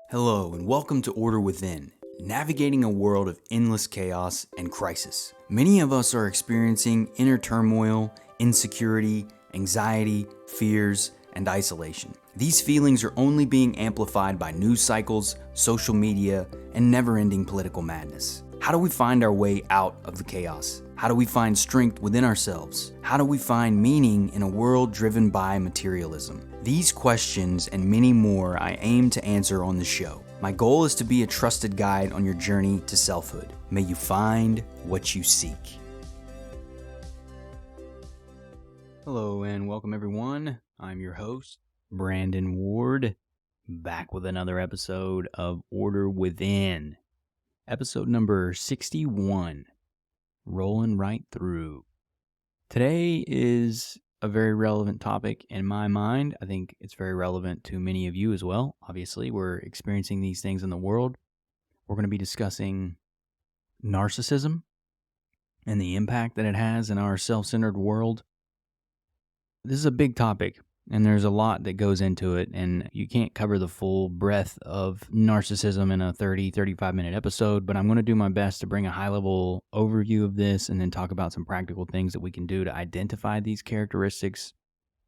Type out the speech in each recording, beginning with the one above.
Hello and welcome to Order Within, navigating a world of endless chaos and crisis. Many of us are experiencing inner turmoil, insecurity, anxiety, fears, and isolation. These feelings are only being amplified by news cycles, social media, and never-ending political madness. How do we find our way out of the chaos? How do we find strength within ourselves? How do we find meaning in a world driven by materialism? These questions and many more I aim to answer on the show. My goal is to be a trusted guide on your journey to selfhood. May you find what you seek. Hello and welcome everyone. I'm your host, Brandon Ward, back with another episode of Order Within. Episode number 61, rolling right through. Today is a very relevant topic in my mind. I think it's very relevant to many of you as well. Obviously, we're experiencing these things in the world. We're going to be discussing narcissism and the impact that it has in our self-centered world. This is a big topic, and there's a lot that goes into it, and you can't cover the full breadth of narcissism in a 35 minute episode, but I'm going to do my best to bring a high-level overview of this and then talk about some practical things that we can do to identify these characteristics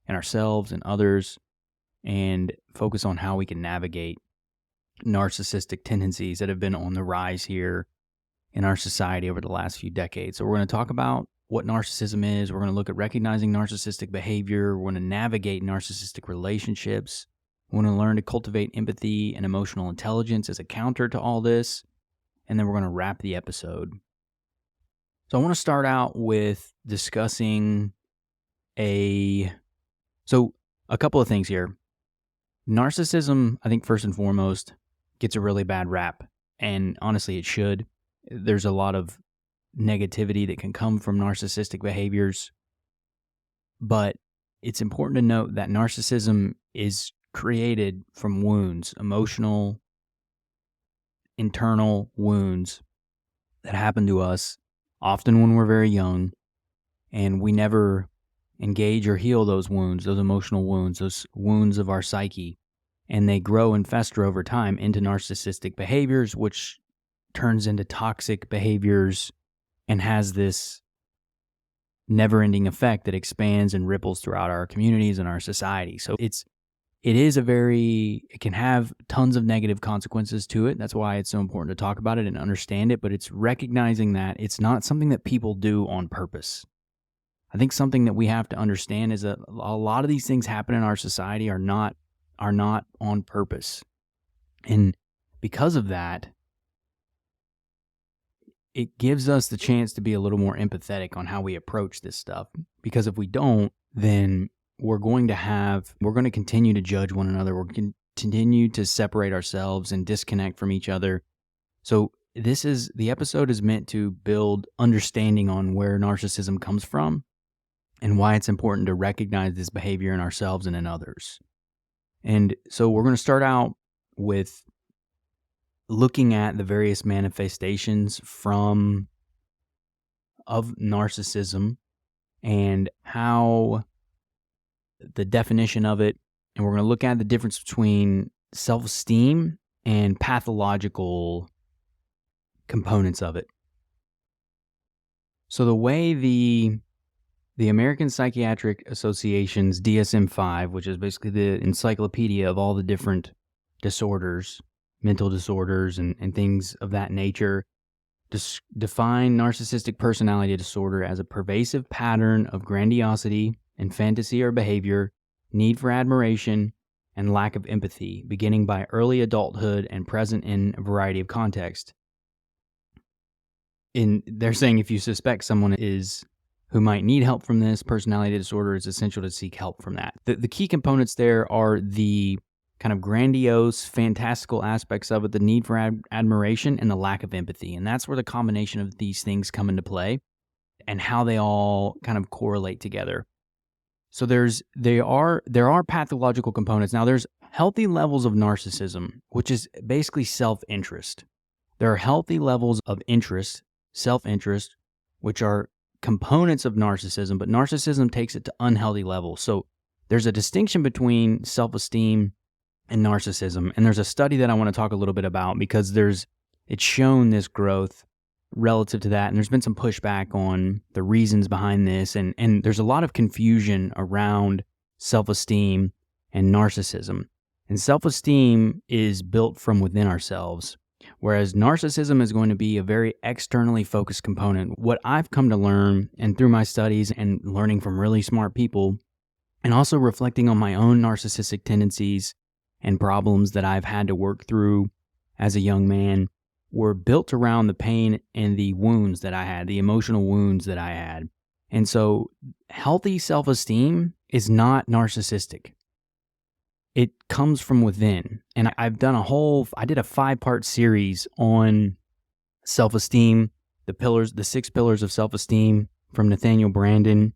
in ourselves and others, and focus on how we can navigate narcissistic tendencies that have been on the rise here in our society over the last few decades. So we're going to talk about what narcissism is. We're going to look at recognizing narcissistic behavior. We're going to navigate narcissistic relationships. We're going to learn to cultivate empathy and emotional intelligence as a counter to all this. And then we're going to wrap the episode. So I want to start out with discussing a couple of things here. Narcissism, I think first and foremost, gets a really bad rap. And honestly, it should. There's a lot of negativity that can come from narcissistic behaviors. But it's important to note that narcissism is created from wounds, emotional, internal wounds that happen to us often when we're very young, and we never engage or heal those wounds, those emotional wounds, those wounds of our psyche, and they grow and fester over time into narcissistic behaviors, which turns into toxic behaviors and has this never-ending effect that expands and ripples throughout our communities and our society. So it can have tons of negative consequences to it. That's why it's so important to talk about it and understand it, but it's recognizing that it's not something that people do on purpose. I think something that we have to understand is that a lot of these things happen in our society are not on purpose. And because of that, it gives us the chance to be a little more empathetic on how we approach this stuff. Because if we don't, then we're going to continue to judge one another. We're going to continue to separate ourselves and disconnect from each other. So the episode is meant to build understanding on where narcissism comes from and why it's important to recognize this behavior in ourselves and in others. And so we're going to start out with looking at the various manifestations of narcissism and how the definition of it, and we're going to look at the difference between self-esteem and pathological components of it. So the way the American Psychiatric Association's DSM5, which is basically the encyclopedia of all the different disorders, mental disorders and things of that nature, define narcissistic personality disorder as a pervasive pattern of grandiosity and fantasy or behavior, need for admiration, and lack of empathy, beginning by early adulthood and present in a variety of contexts. They're saying if you suspect someone who might need help from this personality disorder, it's essential to seek help from that. The key components there are the kind of grandiose, fantastical aspects of it, the need for admiration, and the lack of empathy. And that's where the combination of these things come into play and how they all kind of correlate together. So there are pathological components. Now, there's healthy levels of narcissism, which is basically self-interest. There are healthy levels of interest, self-interest, which are components of narcissism, but narcissism takes it to unhealthy levels. So there's a distinction between self-esteem and narcissism. And there's a study that I want to talk a little bit about because it's shown this growth relative to that. And there's been some pushback on the reasons behind this. And there's a lot of confusion around self-esteem and narcissism. And self-esteem is built from within ourselves, whereas narcissism is going to be a very externally focused component. What I've come to learn, and through my studies and learning from really smart people, and also reflecting on my own narcissistic tendencies and problems that I've had to work through as a young man, were built around the pain and the wounds that I had, the emotional wounds that I had. And so healthy self-esteem is not narcissistic. It comes from within. And I did a 5-part series on self-esteem, the 6 pillars of self-esteem from Nathaniel Branden.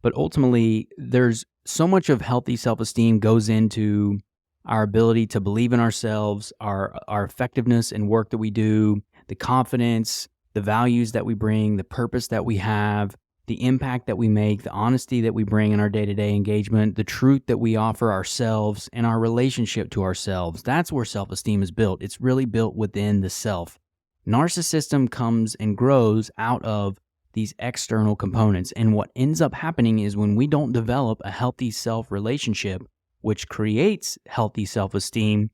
But ultimately, there's so much of healthy self-esteem goes into our ability to believe in ourselves, our effectiveness in work that we do, the confidence, the values that we bring, the purpose that we have, the impact that we make, the honesty that we bring in our day-to-day engagement, the truth that we offer ourselves, and our relationship to ourselves. That's where self-esteem is built. It's really built within the self. Narcissism comes and grows out of these external components. And what ends up happening is when we don't develop a healthy self-relationship, which creates healthy self-esteem,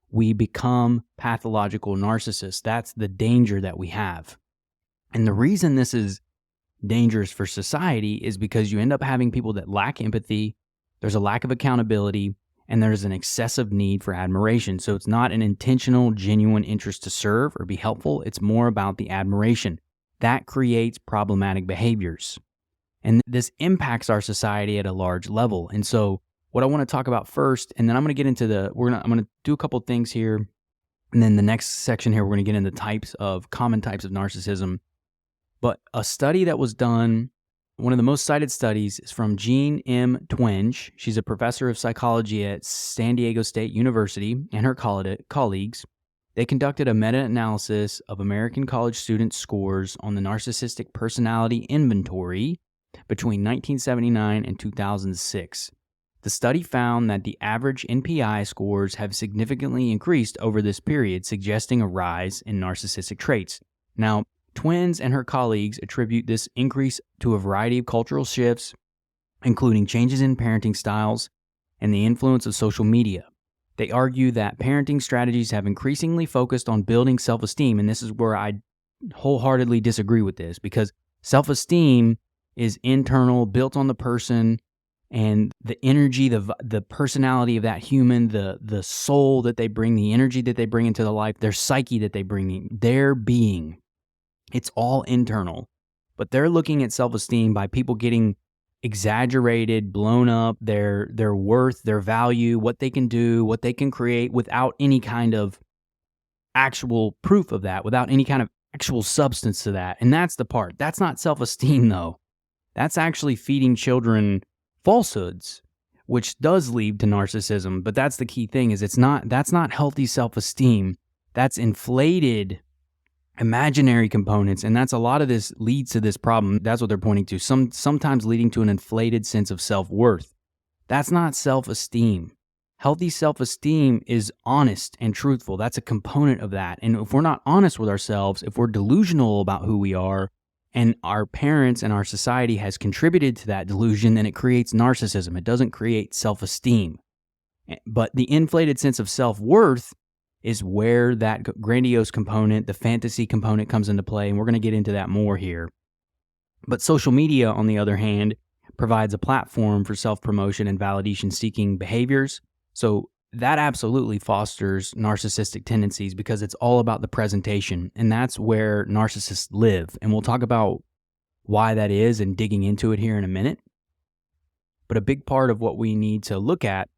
we become pathological narcissists. That's the danger that we have. And the reason this is dangerous for society is because you end up having people that lack empathy, there's a lack of accountability, and there's an excessive need for admiration. So it's not an intentional, genuine interest to serve or be helpful. It's more about the admiration. That creates problematic behaviors. And this impacts our society at a large level. And so what I want to talk about first, and then I'm going to get into I'm going to do a couple things here. And then the next section here, we're going to get into common types of narcissism. But a study that was done, one of the most cited studies, is from Jean M. Twenge. She's a professor of psychology at San Diego State University, and her colleagues. They conducted a meta-analysis of American college students' scores on the Narcissistic Personality Inventory between 1979 and 2006. The study found that the average NPI scores have significantly increased over this period, suggesting a rise in narcissistic traits. Now, Twenge and her colleagues attribute this increase to a variety of cultural shifts, including changes in parenting styles and the influence of social media. They argue that parenting strategies have increasingly focused on building self-esteem, and this is where I wholeheartedly disagree with this, because self-esteem is internal, built on the person, and the energy, the personality of that human, the soul that they bring, the energy that they bring into the life, their psyche that they bring in, their being. It's all internal. But they're looking at self-esteem by people getting exaggerated, blown up, their worth, their value, what they can do, what they can create without any kind of actual proof of that, without any kind of actual substance to that. And that's the part. That's not self-esteem, though. That's actually feeding children falsehoods, which does lead to narcissism. But that's the key thing, is that's not healthy self-esteem. That's inflated imaginary components, and that's a lot of this leads to this problem. That's what they're pointing to. Sometimes leading to an inflated sense of self-worth. That's not self-esteem. Healthy self-esteem is honest and truthful. That's a component of that. And if we're not honest with ourselves, if we're delusional about who we are, and our parents and our society has contributed to that delusion, then it creates narcissism. It doesn't create self-esteem. But the inflated sense of self-worth is where that grandiose component, the fantasy component, comes into play, and we're going to get into that more here. But social media, on the other hand, provides a platform for self-promotion and validation-seeking behaviors. So that absolutely fosters narcissistic tendencies because it's all about the presentation, and that's where narcissists live. And we'll talk about why that is and digging into it here in a minute. But a big part of what we need to look at,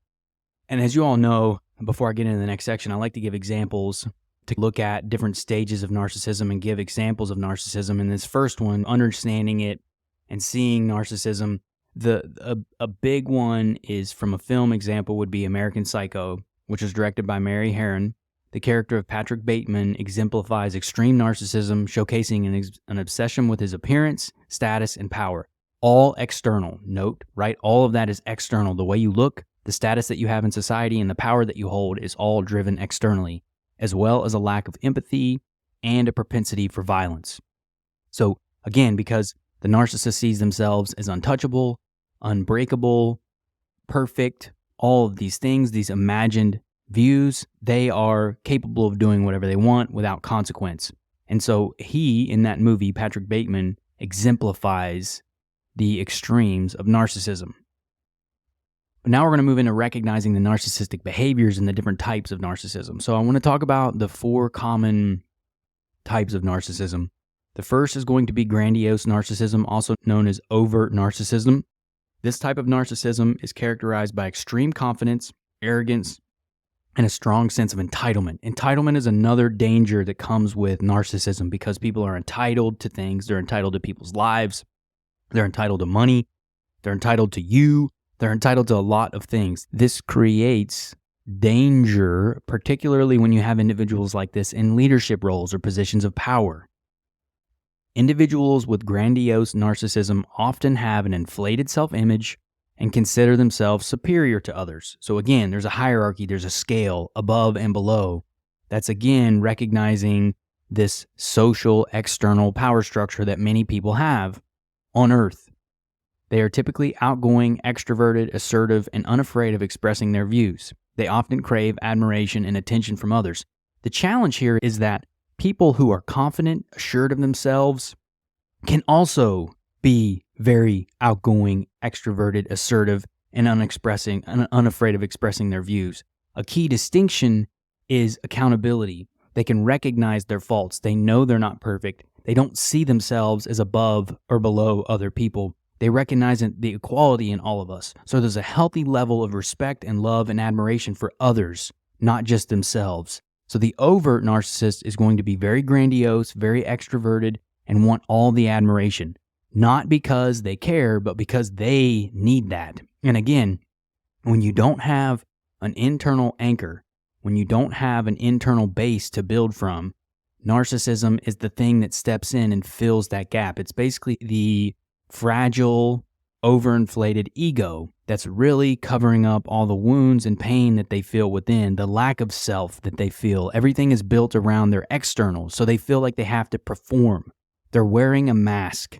and as you all know, before I get into the next section, I like to give examples to look at different stages of narcissism and give examples of narcissism. And this first one, understanding it and seeing narcissism, a big one is from a film example would be American Psycho, which was directed by Mary Harron. The character of Patrick Bateman exemplifies extreme narcissism, showcasing an obsession with his appearance, status, and power. All external. Note, right? All of that is external. The way you look, the status that you have in society, and the power that you hold is all driven externally, as well as a lack of empathy and a propensity for violence. So again, because the narcissist sees themselves as untouchable, unbreakable, perfect, all of these things, these imagined views, they are capable of doing whatever they want without consequence. And so he, in that movie, Patrick Bateman, exemplifies the extremes of narcissism. But now we're going to move into recognizing the narcissistic behaviors and the different types of narcissism. So I want to talk about the 4 common types of narcissism. The first is going to be grandiose narcissism, also known as overt narcissism. This type of narcissism is characterized by extreme confidence, arrogance, and a strong sense of entitlement. Entitlement is another danger that comes with narcissism because people are entitled to things. They're entitled to people's lives. They're entitled to money. They're entitled to you. They're entitled to a lot of things. This creates danger, particularly when you have individuals like this in leadership roles or positions of power. Individuals with grandiose narcissism often have an inflated self-image and consider themselves superior to others. So again, there's a hierarchy, there's a scale above and below. That's again recognizing this social external power structure that many people have on Earth. They are typically outgoing, extroverted, assertive, and unafraid of expressing their views. They often crave admiration and attention from others. The challenge here is that people who are confident, assured of themselves, can also be very outgoing, extroverted, assertive, and unafraid of expressing their views. A key distinction is accountability. They can recognize their faults. They know they're not perfect. They don't see themselves as above or below other people. They recognize the equality in all of us. So there's a healthy level of respect and love and admiration for others, not just themselves. So the overt narcissist is going to be very grandiose, very extroverted, and want all the admiration. Not because they care, but because they need that. And again, when you don't have an internal anchor, when you don't have an internal base to build from, narcissism is the thing that steps in and fills that gap. It's basically the fragile, overinflated ego that's really covering up all the wounds and pain that they feel within, the lack of self that they feel. Everything is built around their external, so they feel like they have to perform. They're wearing a mask,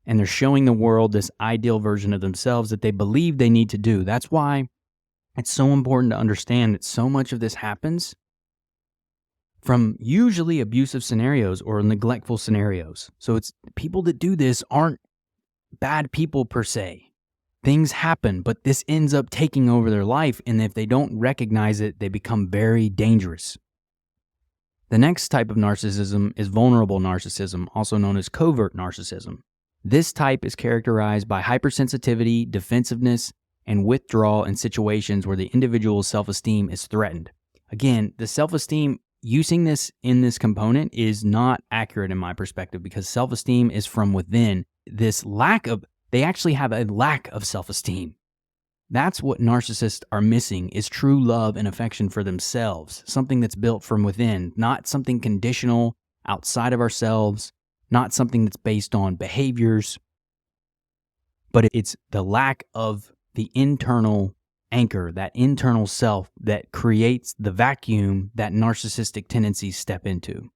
and they're showing the world this ideal version of themselves that they believe they need to do. That's why it's so important to understand that so much of this happens from usually abusive scenarios or neglectful scenarios. So it's people that do this aren't bad people per se. Things happen, but this ends up taking over their life, and if they don't recognize it, they become very dangerous. The next type of narcissism is vulnerable narcissism, also known as covert narcissism. This type is characterized by hypersensitivity, defensiveness, and withdrawal in situations where the individual's self-esteem is threatened. Again, the self-esteem, using this in this component is not accurate in my perspective because self-esteem is from within. They actually have a lack of self-esteem. That's what narcissists are missing, is true love and affection for themselves, something that's built from within, not something conditional outside of ourselves, not something that's based on behaviors, but it's the lack of the internal anchor, that internal self that creates the vacuum that narcissistic tendencies step into.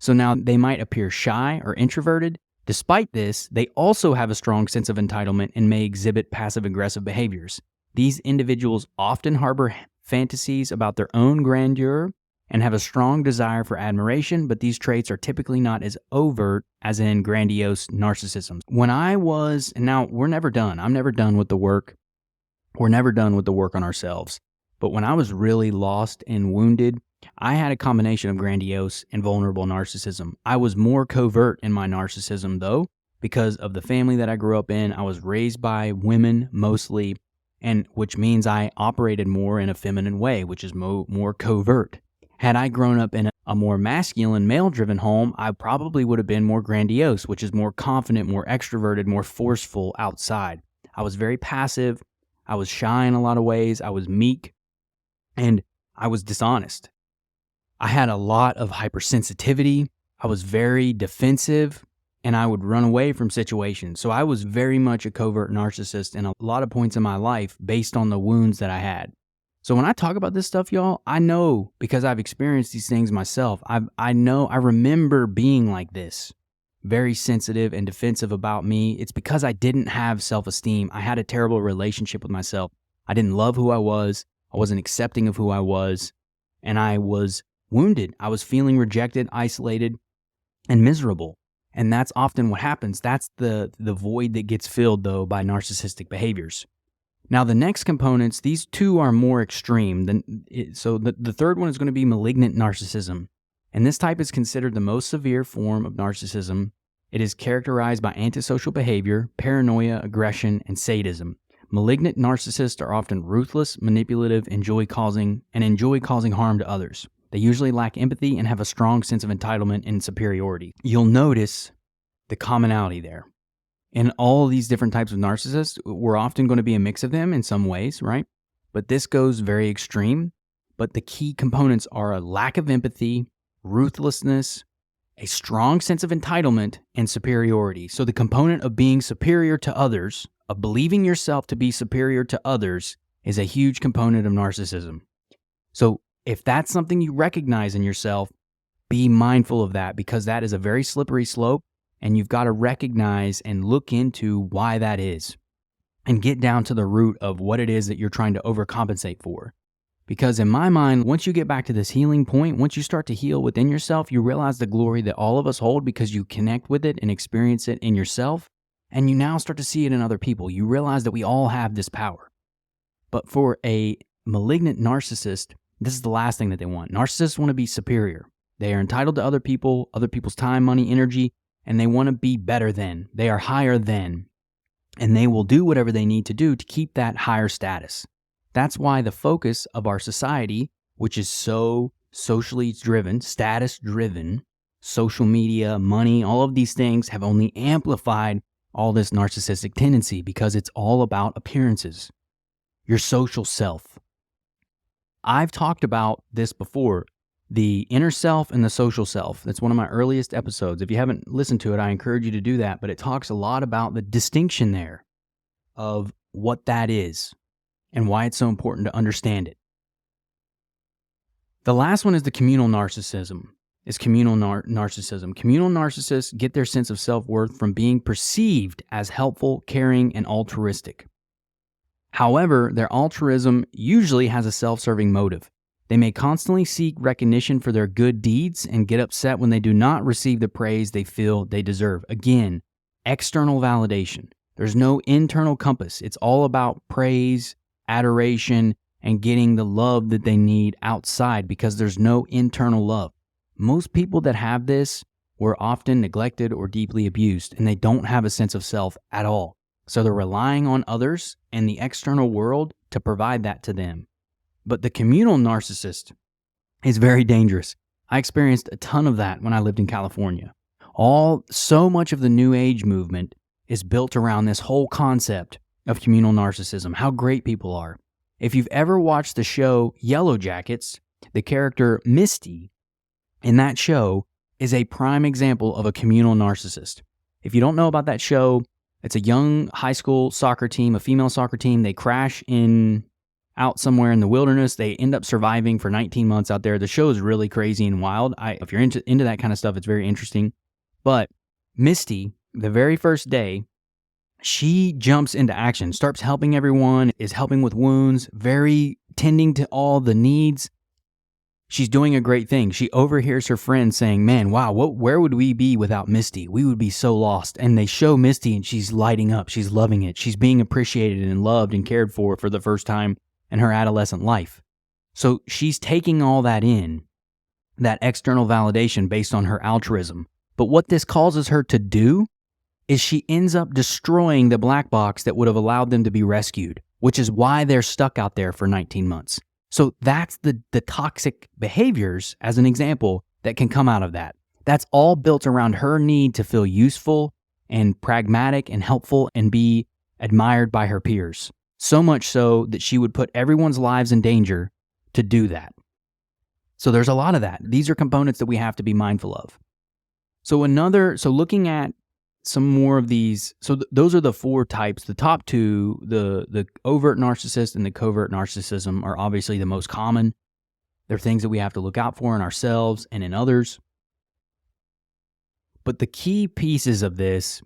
So now they might appear shy or introverted. Despite this, they also have a strong sense of entitlement and may exhibit passive-aggressive behaviors. These individuals often harbor fantasies about their own grandeur and have a strong desire for admiration, but these traits are typically not as overt as in grandiose narcissism. And now we're never done. I'm never done with the work. We're never done with the work on ourselves. But when I was really lost and wounded, I had a combination of grandiose and vulnerable narcissism. I was more covert in my narcissism, though, because of the family that I grew up in. I was raised by women mostly, and which means I operated more in a feminine way, which is more covert. Had I grown up in a more masculine, male-driven home, I probably would have been more grandiose, which is more confident, more extroverted, more forceful outside. I was very passive. I was shy in a lot of ways. I was meek, and I was dishonest. I had a lot of hypersensitivity. I was very defensive, and I would run away from situations. So I was very much a covert narcissist in a lot of points in my life based on the wounds that I had. So when I talk about this stuff, y'all, I know because I've experienced these things myself. I remember being like this, very sensitive and defensive about me. It's because I didn't have self-esteem. I had a terrible relationship with myself. I didn't love who I was. I wasn't accepting of who I was. And I was wounded. I was feeling rejected, isolated, and miserable. And that's often what happens. That's the void that gets filled, though, by narcissistic behaviors. Now, the next components, these two are more extreme. So the third one is going to be malignant narcissism. And this type is considered the most severe form of narcissism. It is characterized by antisocial behavior, paranoia, aggression, and sadism. Malignant narcissists are often ruthless, manipulative, enjoy causing harm to others. They usually lack empathy and have a strong sense of entitlement and superiority. You'll notice the commonality there. In all these different types of narcissists, we're often going to be a mix of them in some ways, right? But this goes very extreme. But the key components are a lack of empathy, ruthlessness, a strong sense of entitlement, and superiority. So the component of being superior to others, of believing yourself to be superior to others, is a huge component of narcissism. So if that's something you recognize in yourself, be mindful of that, because that is a very slippery slope. And you've got to recognize and look into why that is and get down to the root of what it is that you're trying to overcompensate for. Because in my mind, once you get back to this healing point, once you start to heal within yourself, you realize the glory that all of us hold because you connect with it and experience it in yourself. And you now start to see it in other people. You realize that we all have this power. But for a malignant narcissist, this is the last thing that they want. Narcissists want to be superior. They are entitled to other people's time, money, energy, and they want to be better than. They are higher than. And they will do whatever they need to do to keep that higher status. That's why the focus of our society, which is so socially driven, status driven, social media, money, all of these things have only amplified all this narcissistic tendency because it's all about appearances, your social self. I've talked about this before. The inner self and the social self. That's one of my earliest episodes. If you haven't listened to it, I encourage you to do that. But it talks a lot about the distinction there of what that is and why it's so important to understand it. The last one is the communal narcissism. Communal narcissists get their sense of self-worth from being perceived as helpful, caring, and altruistic. However, their altruism usually has a self-serving motive. They may constantly seek recognition for their good deeds and get upset when they do not receive the praise they feel they deserve. Again, external validation. There's no internal compass. It's all about praise, adoration, and getting the love that they need outside because there's no internal love. Most people that have this were often neglected or deeply abused, and they don't have a sense of self at all. So they're relying on others and the external world to provide that to them. But the communal narcissist is very dangerous. I experienced a ton of that when I lived in California. So much of the New Age movement is built around this whole concept of communal narcissism, how great people are. If you've ever watched the show Yellow Jackets, the character Misty in that show is a prime example of a communal narcissist. If you don't know about that show, it's a young high school soccer team, a female soccer team. They crash out somewhere in the wilderness. They end up surviving for 19 months out there. The show is really crazy and wild. If you're into that kind of stuff, it's very interesting. But Misty, the very first day, she jumps into action, starts helping everyone, is helping with wounds, very tending to all the needs. She's doing a great thing. She overhears her friend saying, man, wow, where would we be without Misty? We would be so lost. And they show Misty and she's lighting up. She's loving it. She's being appreciated and loved and cared for the first time in her adolescent life. So she's taking all that in, that external validation based on her altruism. But what this causes her to do is she ends up destroying the black box that would have allowed them to be rescued, which is why they're stuck out there for 19 months. So that's the toxic behaviors, as an example, that can come out of that. That's all built around her need to feel useful and pragmatic and helpful and be admired by her peers. So much so that she would put everyone's lives in danger to do that. So there's a lot of that. These are components that we have to be mindful of. So looking at some more of these. So those are the four types. The top two, the overt narcissist and the covert narcissism, are obviously the most common. They're things that we have to look out for in ourselves and in others. But the key pieces of this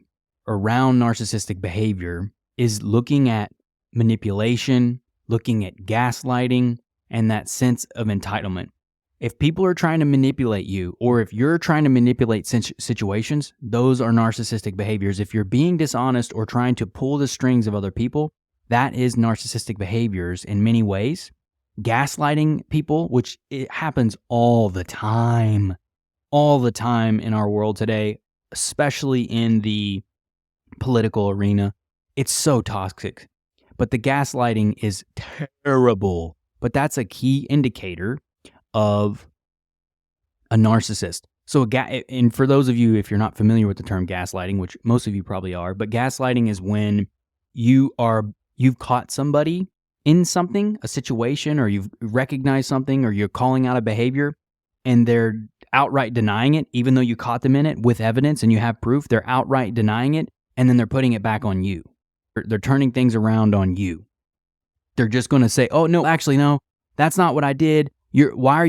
around narcissistic behavior is looking at manipulation, looking at gaslighting, and that sense of entitlement. If people are trying to manipulate you, or if you're trying to manipulate situations, those are narcissistic behaviors. If you're being dishonest or trying to pull the strings of other people, that is narcissistic behaviors in many ways. Gaslighting people, which it happens all the time in our world today, especially in the political arena. It's so toxic. But the gaslighting is terrible. But that's a key indicator of a narcissist. So, and for those of you, if you're not familiar with the term gaslighting, which most of you probably are, but gaslighting is when you've caught somebody in something, a situation, or you've recognized something, or you're calling out a behavior, and they're outright denying it, even though you caught them in it with evidence and you have proof. They're outright denying it, and then they're putting it back on you. They're turning things around on you. They're just going to say, "Oh no, actually no, that's not what I did. Why are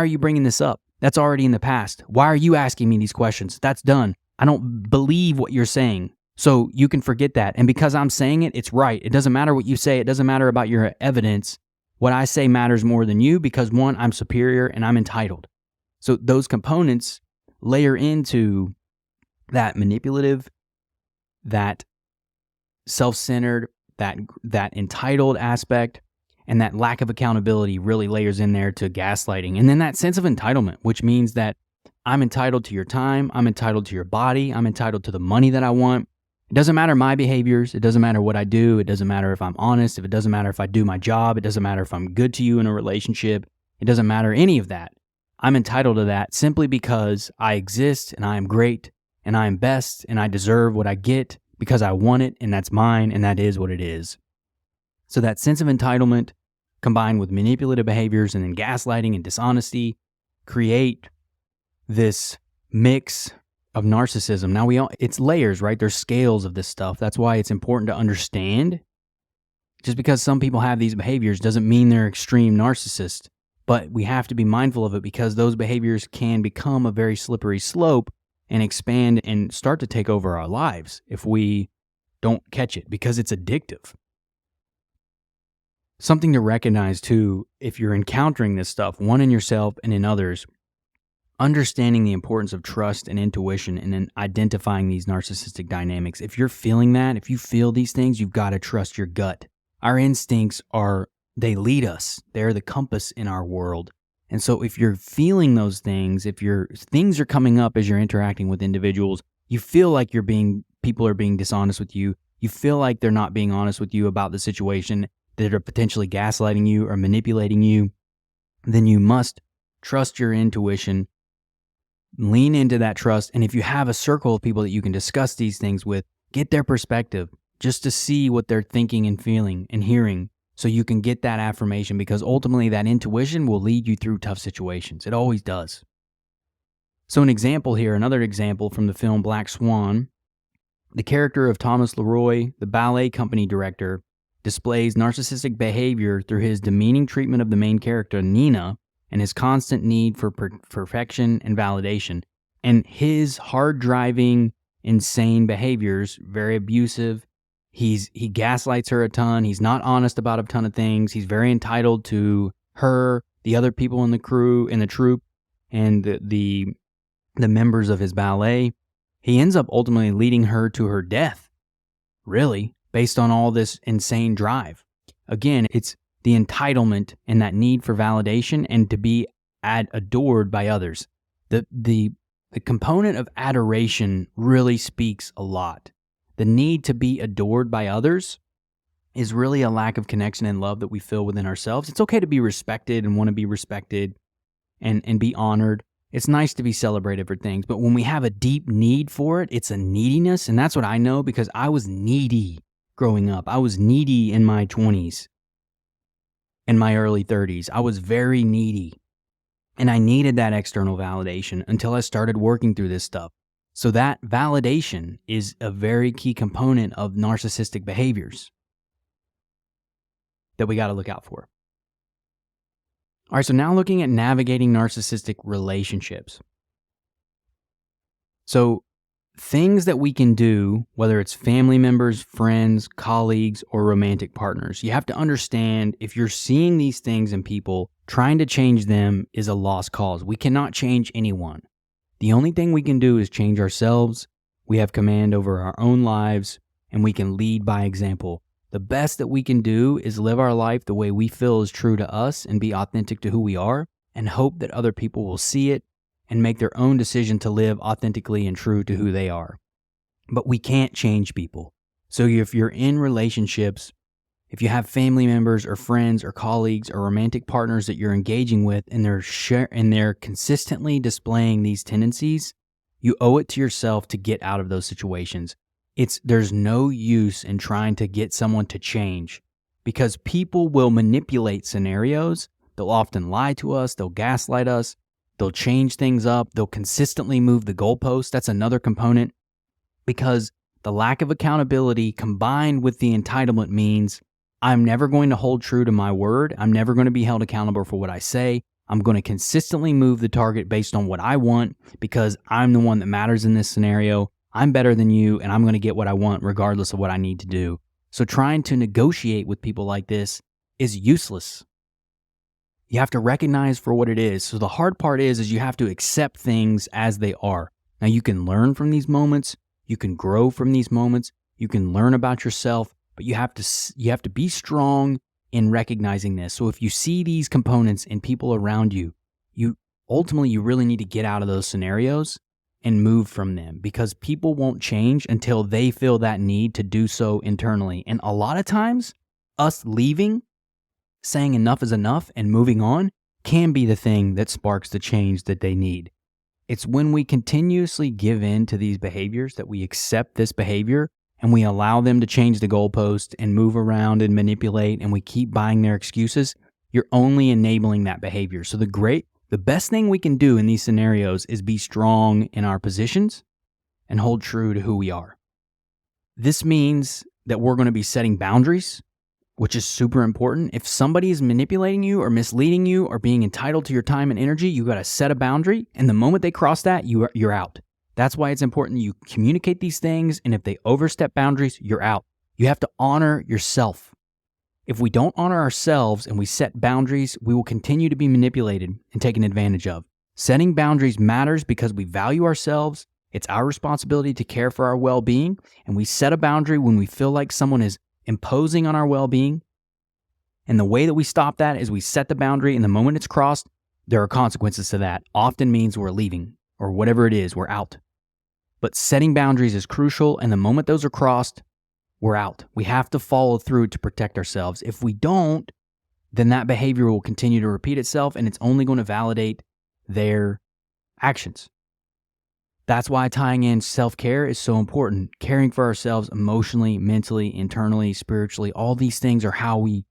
you bringing this up? That's already in the past. Why are you asking me these questions? That's done. I don't believe what you're saying. So you can forget that. And because I'm saying it, it's right. It doesn't matter what you say. It doesn't matter about your evidence. What I say matters more than you because, one, I'm superior and I'm entitled." So those components layer into that manipulative, that self-centered, that entitled aspect, and that lack of accountability really layers in there to gaslighting. And then that sense of entitlement, which means that I'm entitled to your time, I'm entitled to your body, I'm entitled to the money that I want. It doesn't matter my behaviors, it doesn't matter what I do, it doesn't matter if I'm honest, it doesn't matter if I do my job, it doesn't matter if I'm good to you in a relationship, it doesn't matter any of that. I'm entitled to that simply because I exist and I am great and I am best and I deserve what I get because I want it and that's mine and that is what it is. So that sense of entitlement combined with manipulative behaviors and then gaslighting and dishonesty create this mix of narcissism. Now it's layers, right? There's scales of this stuff. That's why it's important to understand. Just because some people have these behaviors doesn't mean they're extreme narcissists, but we have to be mindful of it because those behaviors can become a very slippery slope and expand and start to take over our lives if we don't catch it because it's addictive. Something to recognize too, if you're encountering this stuff, one in yourself and in others, understanding the importance of trust and intuition and then identifying these narcissistic dynamics. If you're feeling that, if you feel these things, you've got to trust your gut. Our instincts they lead us. They're the compass in our world. And so if you're feeling those things, if things are coming up as you're interacting with individuals, you feel like people are being dishonest with you. You feel like they're not being honest with you about the situation, that are potentially gaslighting you or manipulating you, then you must trust your intuition, lean into that trust. And if you have a circle of people that you can discuss these things with, get their perspective just to see what they're thinking and feeling and hearing so you can get that affirmation because ultimately that intuition will lead you through tough situations. It always does. So another example from the film Black Swan, the character of Thomas Leroy, the ballet company director, displays narcissistic behavior through his demeaning treatment of the main character, Nina, and his constant need for perfection and validation. And his hard-driving, insane behaviors, very abusive. He gaslights her a ton. He's not honest about a ton of things. He's very entitled to her, the other people in the troupe, and the members of his ballet. He ends up ultimately leading her to her death, really, based on all this insane drive. Again, it's the entitlement and that need for validation and to be adored by others. The component of adoration really speaks a lot. The need to be adored by others is really a lack of connection and love that we feel within ourselves. It's okay to be respected and want to be respected and be honored. It's nice to be celebrated for things, but when we have a deep need for it, it's a neediness, and that's what I know because I was needy growing up. I was needy in my 20s and my early 30s. I was very needy, and I needed that external validation until I started working through this stuff. So that validation is a very key component of narcissistic behaviors that we got to look out for. All right, so now looking at navigating narcissistic relationships. So things that we can do, whether it's family members, friends, colleagues, or romantic partners, you have to understand if you're seeing these things in people, trying to change them is a lost cause. We cannot change anyone. The only thing we can do is change ourselves. We have command over our own lives, and we can lead by example. The best that we can do is live our life the way we feel is true to us and be authentic to who we are, and hope that other people will see it and make their own decision to live authentically and true to who they are. But we can't change people. So if you're in relationships, if you have family members or friends or colleagues or romantic partners that you're engaging with and they're consistently displaying these tendencies, you owe it to yourself to get out of those situations. There's no use in trying to get someone to change, because people will manipulate scenarios. They'll often lie to us. They'll gaslight us. They'll change things up. They'll consistently move the goalposts. That's another component, because the lack of accountability combined with the entitlement means I'm never going to hold true to my word. I'm never going to be held accountable for what I say. I'm going to consistently move the target based on what I want because I'm the one that matters in this scenario. I'm better than you, and I'm going to get what I want regardless of what I need to do. So trying to negotiate with people like this is useless. You have to recognize for what it is. So the hard part is you have to accept things as they are. Now you can learn from these moments. You can grow from these moments. You can learn about yourself, but you have to be strong in recognizing this. So if you see these components in people around you, you really need to get out of those scenarios and move from them, because people won't change until they feel that need to do so internally. And a lot of times, us leaving, saying enough is enough and moving on can be the thing that sparks the change that they need. It's when we continuously give in to these behaviors, that we accept this behavior and we allow them to change the goalpost and move around and manipulate, and we keep buying their excuses, you're only enabling that behavior. So the best thing we can do in these scenarios is be strong in our positions and hold true to who we are. This means that we're going to be setting boundaries, which is super important. If somebody is manipulating you or misleading you or being entitled to your time and energy, you got to set a boundary. And the moment they cross that, you're out. That's why it's important you communicate these things. And if they overstep boundaries, you're out. You have to honor yourself. If we don't honor ourselves and we set boundaries, we will continue to be manipulated and taken advantage of. Setting boundaries matters because we value ourselves. It's our responsibility to care for our well-being. And we set a boundary when we feel like someone is imposing on our well-being. And the way that we stop that is we set the boundary, and the moment it's crossed, there are consequences to that. Often means we're leaving, or whatever it is, we're out. But setting boundaries is crucial, and the moment those are crossed, we're out. We have to follow through to protect ourselves. If we don't, then that behavior will continue to repeat itself, and it's only going to validate their actions. That's why tying in self-care is so important. Caring for ourselves emotionally, mentally, internally, spiritually, all these things are how we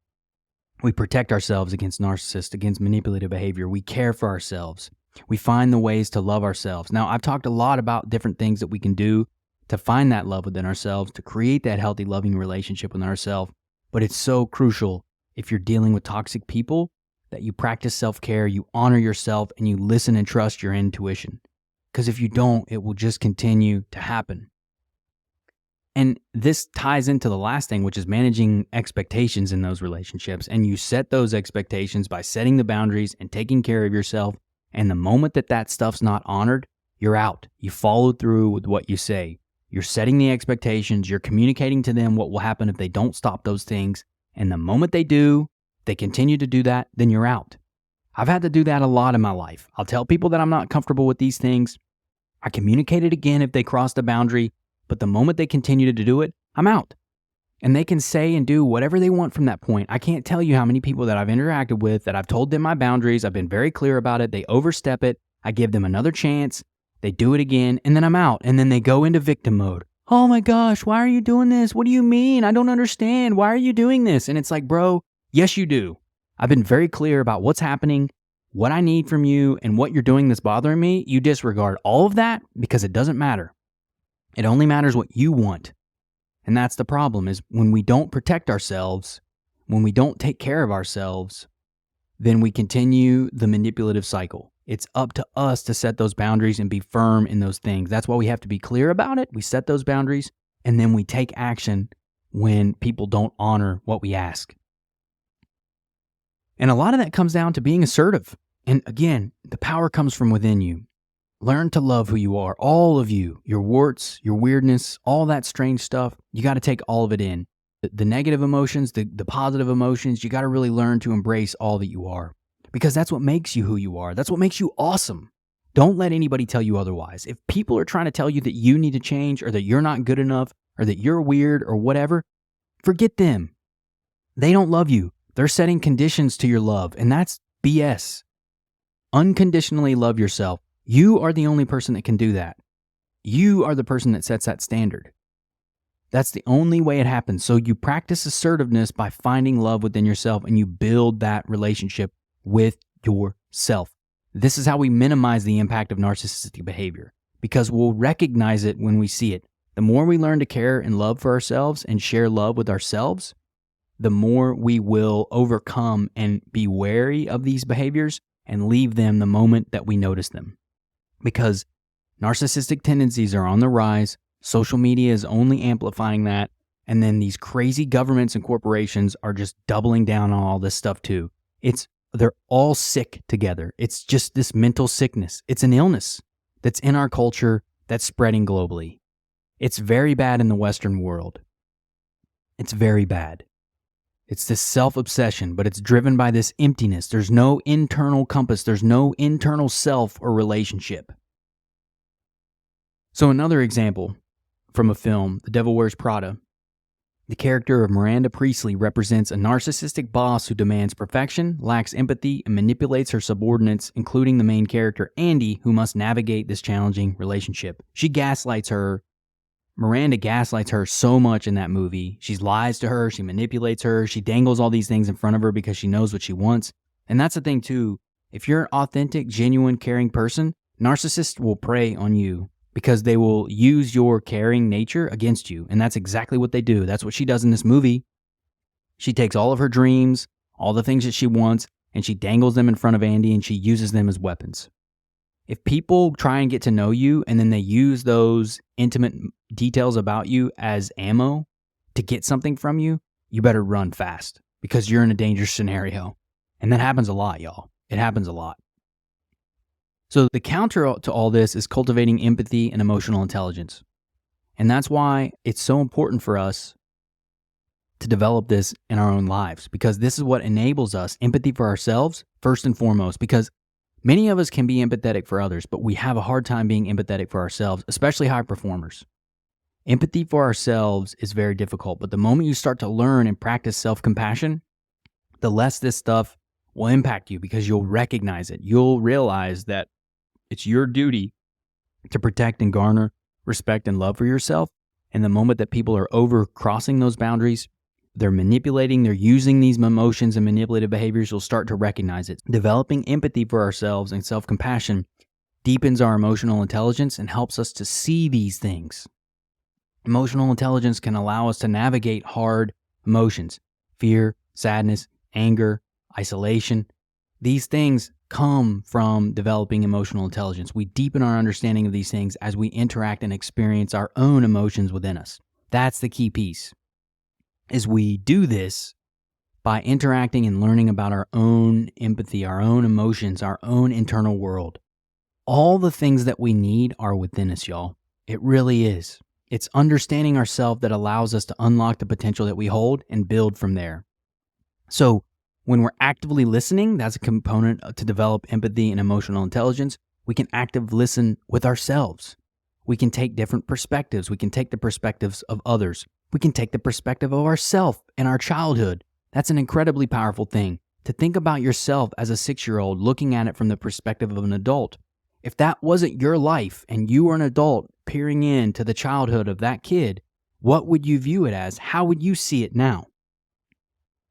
protect ourselves against narcissists, against manipulative behavior. We care for ourselves. We find the ways to love ourselves. Now, I've talked a lot about different things that we can do to find that love within ourselves, to create that healthy, loving relationship with ourselves. But it's so crucial if you're dealing with toxic people that you practice self-care, you honor yourself, and you listen and trust your intuition. Because if you don't, it will just continue to happen. And this ties into the last thing, which is managing expectations in those relationships. And you set those expectations by setting the boundaries and taking care of yourself. And the moment that stuff's not honored, you're out. You followed through with what you say. You're setting the expectations. You're communicating to them what will happen if they don't stop those things. And the moment they do, they continue to do that, then you're out. I've had to do that a lot in my life. I'll tell people that I'm not comfortable with these things. I communicate it again if they cross the boundary, but the moment they continue to do it, I'm out. And they can say and do whatever they want from that point. I can't tell you how many people that I've interacted with that I've told them my boundaries. I've been very clear about it. They overstep it. I give them another chance. They do it again, and then I'm out. And then they go into victim mode. Oh my gosh, why are you doing this? What do you mean? I don't understand. Why are you doing this? And it's like, bro, yes, you do. I've been very clear about what's happening. what I need from you and what you're doing that's bothering me, you disregard all of that because it doesn't matter. It only matters what you want. And that's the problem, is when we don't protect ourselves, when we don't take care of ourselves, then we continue the manipulative cycle. It's up to us to set those boundaries and be firm in those things. That's why we have to be clear about it. We set those boundaries, and then we take action when people don't honor what we ask. And a lot of that comes down to being assertive. And again, the power comes from within you. Learn to love who you are, all of you, your warts, your weirdness, all that strange stuff. You got to take all of it in. The negative emotions, the positive emotions, you got to really learn to embrace all that you are, because that's what makes you who you are. That's what makes you awesome. Don't let anybody tell you otherwise. If people are trying to tell you that you need to change, or that you're not good enough, or that you're weird or whatever, forget them. They don't love you. They're setting conditions to your love, and that's BS. Unconditionally love yourself. You are the only person that can do that. You are the person that sets that standard. That's the only way it happens. So you practice assertiveness by finding love within yourself, and you build that relationship with yourself. This is how we minimize the impact of narcissistic behavior, because we'll recognize it when we see it. The more we learn to care and love for ourselves and share love with ourselves, the more we will overcome and be wary of these behaviors and leave them the moment that we notice them. Because narcissistic tendencies are on the rise, social media is only amplifying that, and then these crazy governments and corporations are just doubling down on all this stuff too. They're all sick together. It's just this mental sickness. It's an illness that's in our culture that's spreading globally. It's very bad in the Western world. It's very bad. It's this self-obsession, but it's driven by this emptiness. There's no internal compass. There's no internal self or relationship. So another example from a film, The Devil Wears Prada. The character of Miranda Priestley represents a narcissistic boss who demands perfection, lacks empathy, and manipulates her subordinates, including the main character, Andy, who must navigate this challenging relationship. Miranda gaslights her so much in that movie. She lies to her, she manipulates her, she dangles all these things in front of her because she knows what she wants. And that's the thing too. If you're an authentic, genuine, caring person, narcissists will prey on you because they will use your caring nature against you. And that's exactly what they do. That's what she does in this movie. She takes all of her dreams, all the things that she wants, and she dangles them in front of Andy, and she uses them as weapons. If people try and get to know you and then they use those intimate details about you as ammo to get something from you, you better run fast because you're in a dangerous scenario. And that happens a lot, y'all. It happens a lot. So the counter to all this is cultivating empathy and emotional intelligence. And that's why it's so important for us to develop this in our own lives, because this is what enables us empathy for ourselves first and foremost, because many of us can be empathetic for others, but we have a hard time being empathetic for ourselves, especially high performers. Empathy for ourselves is very difficult, but the moment you start to learn and practice self-compassion, the less this stuff will impact you because you'll recognize it. You'll realize that it's your duty to protect and garner respect and love for yourself. And the moment that people are over-crossing those boundaries, they're manipulating, they're using these emotions and manipulative behaviors, you'll start to recognize it. Developing empathy for ourselves and self-compassion deepens our emotional intelligence and helps us to see these things. Emotional intelligence can allow us to navigate hard emotions, fear, sadness, anger, isolation. These things come from developing emotional intelligence. We deepen our understanding of these things as we interact and experience our own emotions within us. That's the key piece. Is we do this by interacting and learning about our own empathy, our own emotions, our own internal world. All the things that we need are within us, y'all. It really is. It's understanding ourselves that allows us to unlock the potential that we hold and build from there. So when we're actively listening, that's a component to develop empathy and emotional intelligence. We can actively listen with ourselves. We can take different perspectives. We can take the perspectives of others. We can take the perspective of ourselves and our childhood. That's an incredibly powerful thing, to think about yourself as a 6-year-old looking at it from the perspective of an adult. If that wasn't your life and you were an adult peering into the childhood of that kid, what would you view it as? How would you see it now?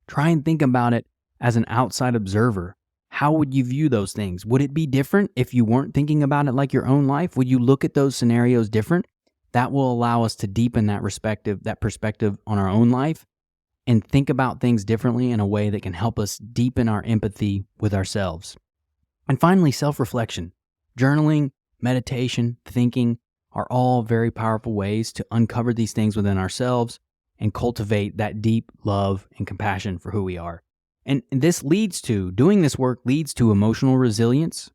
Try and think about it as an outside observer. how would you view those things? Would it be different if you weren't thinking about it like your own life? Would you look at those scenarios different? That will allow us to deepen that perspective on our own life and think about things differently in a way that can help us deepen our empathy with ourselves. And finally, self-reflection. Journaling, meditation, thinking are all very powerful ways to uncover these things within ourselves and cultivate that deep love and compassion for who we are. And doing this work leads to emotional resilience.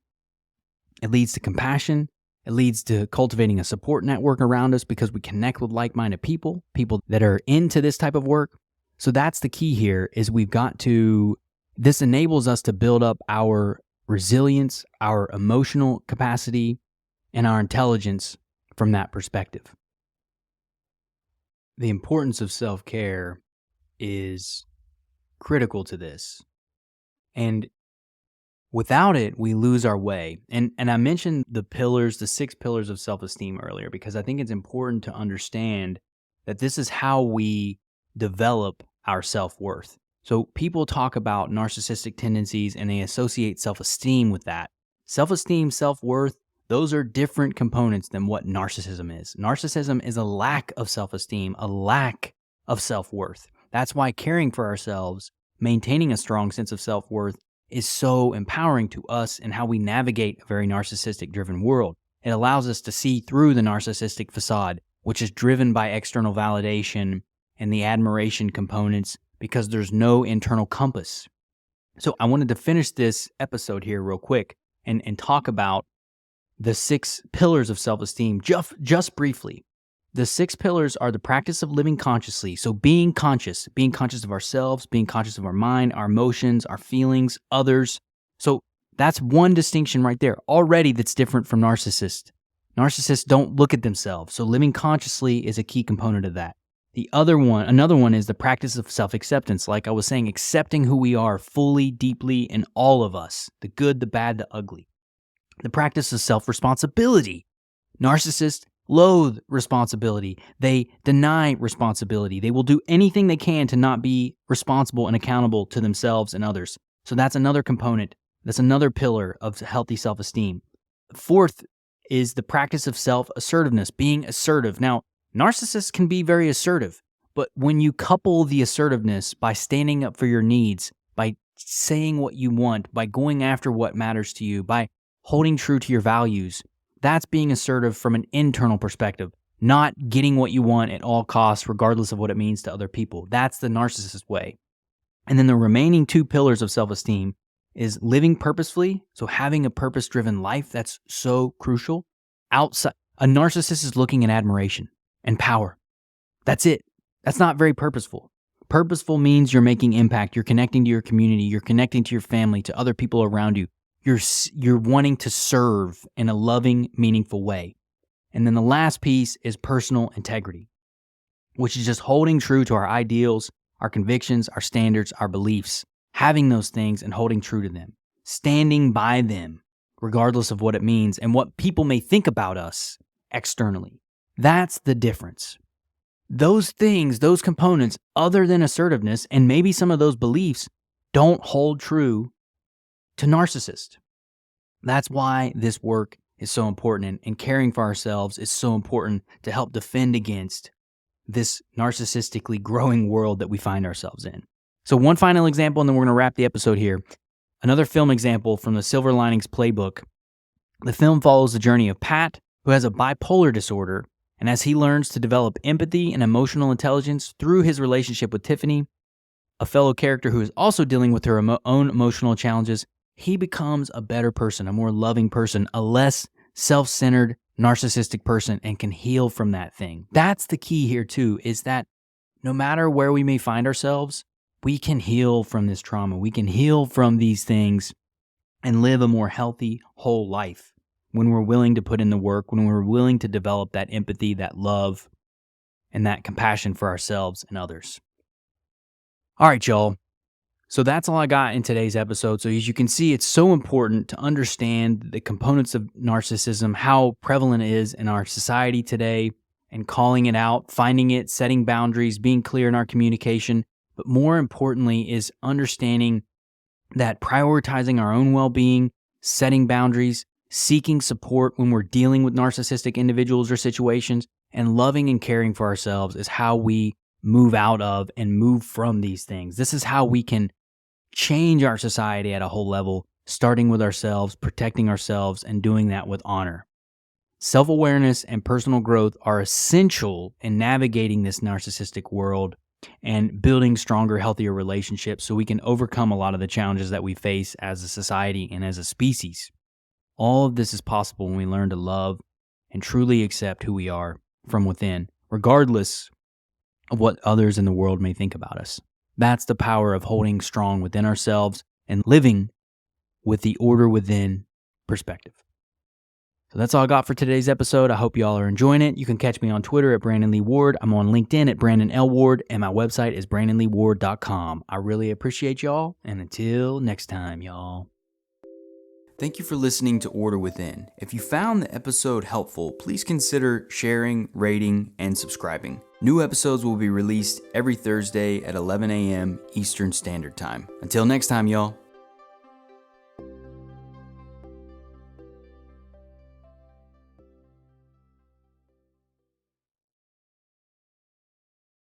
It leads to compassion. It leads to cultivating a support network around us because we connect with like-minded people that are into this type of work. So that's the key here is this enables us to build up our resilience, our emotional capacity, and our intelligence from that perspective. The importance of self-care is critical to this. And without it, we lose our way. And I mentioned the 6 pillars of self-esteem earlier because I think it's important to understand that this is how we develop our self-worth. So people talk about narcissistic tendencies and they associate self-esteem with that. Self-esteem, self-worth, those are different components than what narcissism is. Narcissism is a lack of self-esteem, a lack of self-worth. That's why caring for ourselves, maintaining a strong sense of self-worth is so empowering to us and how we navigate a very narcissistic-driven world. It allows us to see through the narcissistic facade, which is driven by external validation and the admiration components because there's no internal compass. So I wanted to finish this episode here real quick and talk about the 6 pillars of self-esteem just briefly. The 6 pillars are the practice of living consciously. So being conscious of ourselves, being conscious of our mind, our emotions, our feelings, others. So that's one distinction right there already that's different from narcissists. Narcissists don't look at themselves. So living consciously is a key component of that. Another one is the practice of self-acceptance. Like I was saying, accepting who we are fully, deeply in all of us, the good, the bad, the ugly. The practice of self-responsibility. Narcissists loathe responsibility. They deny responsibility. They will do anything they can to not be responsible and accountable to themselves and others. So that's another component. That's another pillar of healthy self-esteem. 4th is the practice of self-assertiveness, being assertive. Now, narcissists can be very assertive, but when you couple the assertiveness by standing up for your needs, by saying what you want, by going after what matters to you, by holding true to your values, that's being assertive from an internal perspective, not getting what you want at all costs, regardless of what it means to other people. That's the narcissist way. And then the remaining 2 pillars of self-esteem is living purposefully, so having a purpose-driven life. That's so crucial. A narcissist is looking at admiration and power. That's it. That's not very purposeful. Purposeful means you're making impact. You're connecting to your community. You're connecting to your family, to other people around you. You're wanting to serve in a loving, meaningful way. And then the last piece is personal integrity, which is just holding true to our ideals, our convictions, our standards, our beliefs, having those things and holding true to them, standing by them, regardless of what it means and what people may think about us externally. That's the difference. Those things, those components, other than assertiveness and maybe some of those beliefs, don't hold true to narcissists. That's why this work is so important and caring for ourselves is so important to help defend against this narcissistically growing world that we find ourselves in. So one final example, and then we're going to wrap the episode here. Another film example from the Silver Linings Playbook. The film follows the journey of Pat, who has a bipolar disorder, and as he learns to develop empathy and emotional intelligence through his relationship with Tiffany, a fellow character who is also dealing with her own emotional challenges, he becomes a better person, a more loving person, a less self-centered, narcissistic person, and can heal from that thing. That's the key here too, is that no matter where we may find ourselves, we can heal from this trauma. We can heal from these things and live a more healthy, whole life when we're willing to put in the work, when we're willing to develop that empathy, that love, and that compassion for ourselves and others. All right, y'all. So that's all I got in today's episode. So as you can see, it's so important to understand the components of narcissism, how prevalent it is in our society today, and calling it out, finding it, setting boundaries, being clear in our communication. But more importantly is understanding that prioritizing our own well-being, setting boundaries, seeking support when we're dealing with narcissistic individuals or situations, and loving and caring for ourselves is how we move out of and move from these things. This is how we can change our society at a whole level, starting with ourselves, protecting ourselves, and doing that with honor. Self-awareness and personal growth are essential in navigating this narcissistic world and building stronger, healthier relationships so we can overcome a lot of the challenges that we face as a society and as a species. All of this is possible when we learn to love and truly accept who we are from within, regardless of what others in the world may think about us. That's the power of holding strong within ourselves and living with the order within perspective. So that's all I got for today's episode. I hope y'all are enjoying it. You can catch me on Twitter at Brandon Lee Ward. I'm on LinkedIn at Brandon L. Ward, and my website is brandonleeward.com. I really appreciate y'all, and until next time, y'all. Thank you for listening to Order Within. If you found the episode helpful, please consider sharing, rating, and subscribing. New episodes will be released every Thursday at 11 a.m. Eastern Standard Time. Until next time, y'all.